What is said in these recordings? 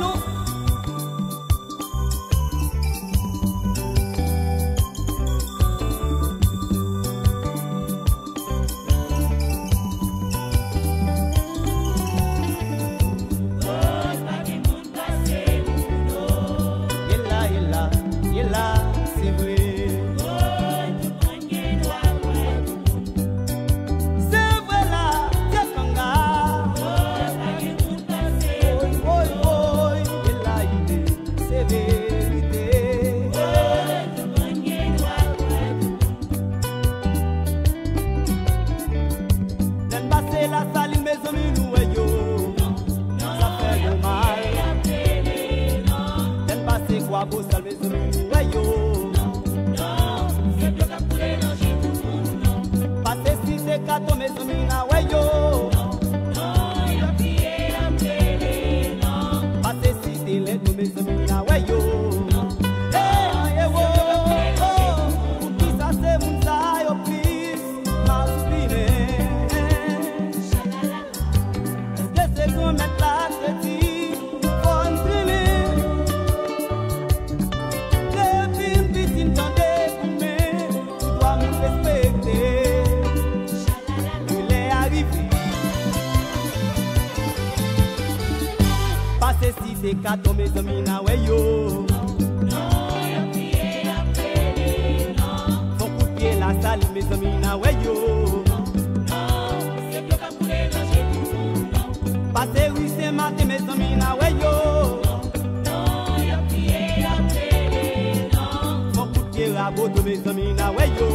non. Kato mes amis na weyo. Son coup de pied la salle mes amis na weyo. Passez oui c'est matin mes amis na weyo. Son coup de pied la boto mes amis na weyo.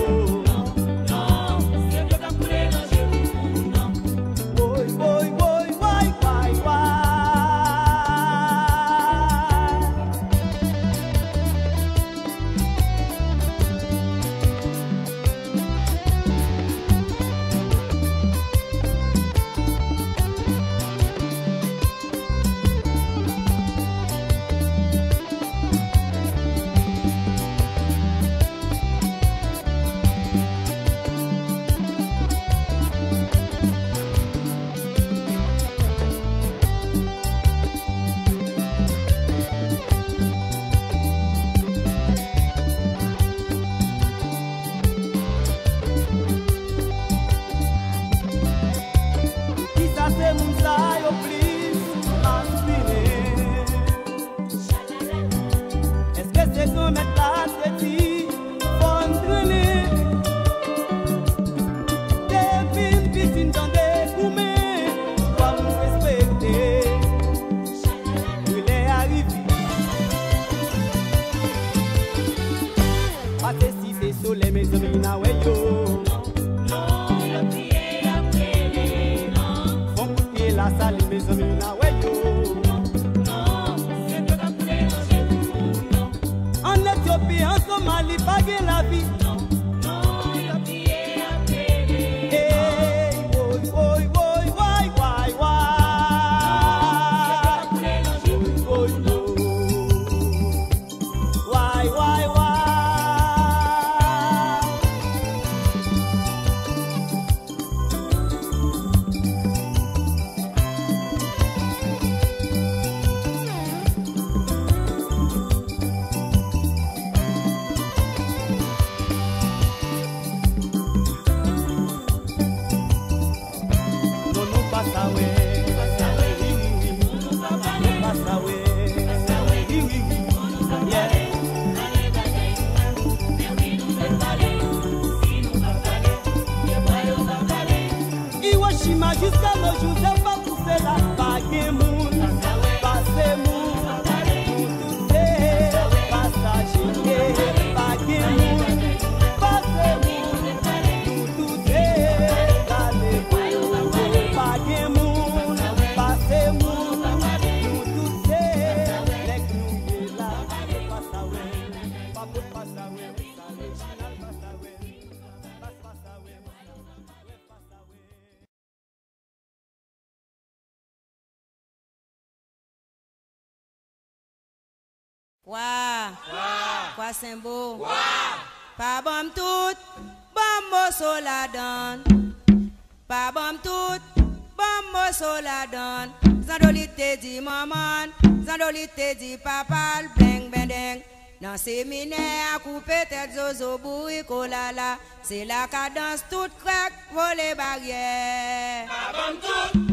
Kwa sembo pa bom tout bombo soladan pa bom tout bombo soladan zandolite di maman Zandoli te dit papa le bling bendeng. Dans séminaire, couper tête zozo bourri kolala. C'est la cadence toute craque pour les barrières. Pabam tout.